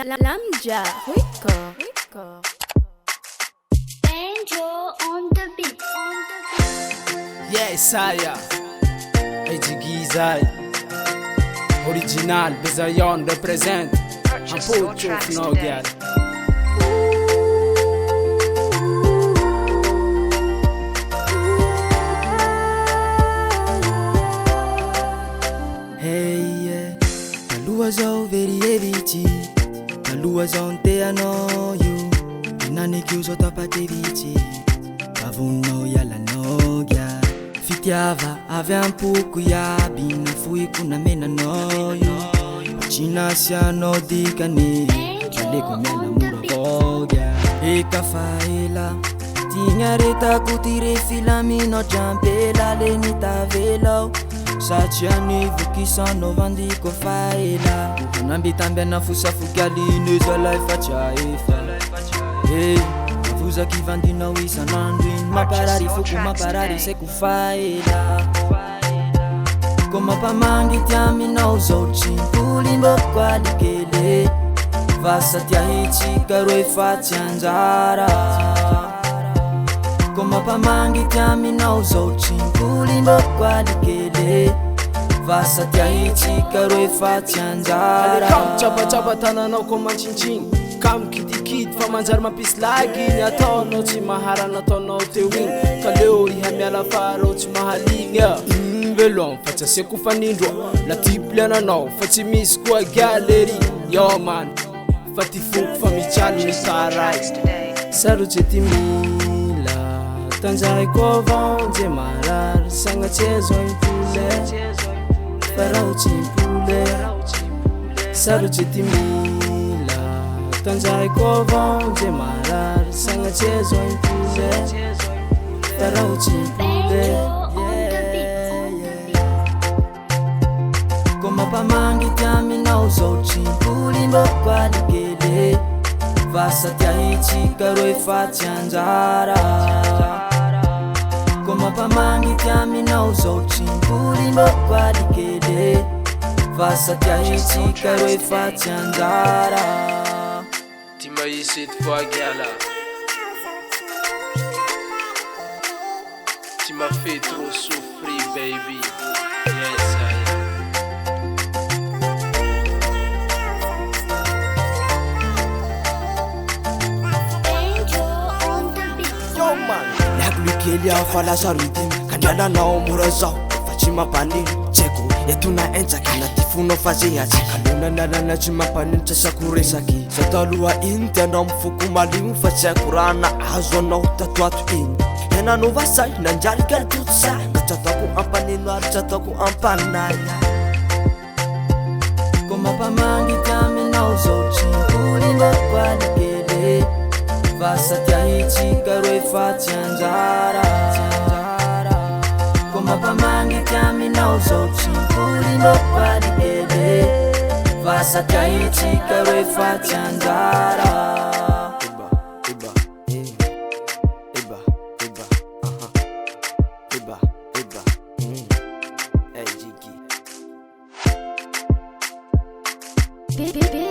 Lamja Record. Banjo on the beat. Yeah, Saya. Ejigizai. Original, Bezayon represent. I'm put you no girl. Hey, yeah. Aluazao very heavy. Aluazao te ano you. Nani chiuso tapate vici. Avuno yala no gya. Fitiava ave un pouco ya bina fui kuna mena no you. China siano dikani. Ale come la muro gya. E kafaila. Tinha reta kutire filami no jampela le nita velo. Sachiani vuki sono vandi ko faila. Nambitambe na fusa fugali zala ifacha ifa. Hey, vuza ki vandi na wisa nanduin. Maparari fuku maparari se kufaila. Koma pamangi tiami na uzochi. Pulimbo kwa dikele. Vasa tia hichi karo ifachi anjara. Koma pamangi tiami na uzochi. Pulimbo kwa dikele. Vasa tia hichi karo ifachi anjara. Kam chapa tananao ko manchinching. Kam kidikid fa manjary mampisilagi ny ataonao tsy maharana ataonao teo igny ka leo iha miala farao tsy mahaligny velom fa tsy asiako fanindroa la tipliananao fa tsy misy koa galery yo man fa ty foko fa mijaly ny taray sarotsy ty mila tanjaiko avao nje marary sagnatsy zao impole farao tsy impole sarotsy ty mila tanjaiko avao nje marary sagnatsy zao impole farao tsy impole Koma pamangi tiami na uzochi Pulimbo kwa dikele Vasa tia hichi karo ifachi anjara Koma pamangi tiami na uzochi Pulimbo kwa dikele Vasa tia hichi karo ifachi anjara Ty mahisy eto fois giala Ty mafait trop souffrir baby Yes I Keli afa lasa rudin Kandalanao mora zao Fa tsy mampanin Tseko etona entsaka Na ty fonao fa ze atsaka Kalonanalana tsy mampanin Tsasako resaky Sa taloha iny Tianao mifoko maligno Fa tsy haiko raha nahazo anao tatoato iny Henanao vasay Nanjary kalitotsay Ka tsy ataoko ampanino ary tsy ataoko ampanaya Koma pamangi tiaminao zao Tsimpolimbo kwa dikele Vasa tia hichi karo ifachi anjara Koma pamangi tiami na uzochi Pulimbo kwa dikele Vasa tia hichi karo ifachi anjara Baby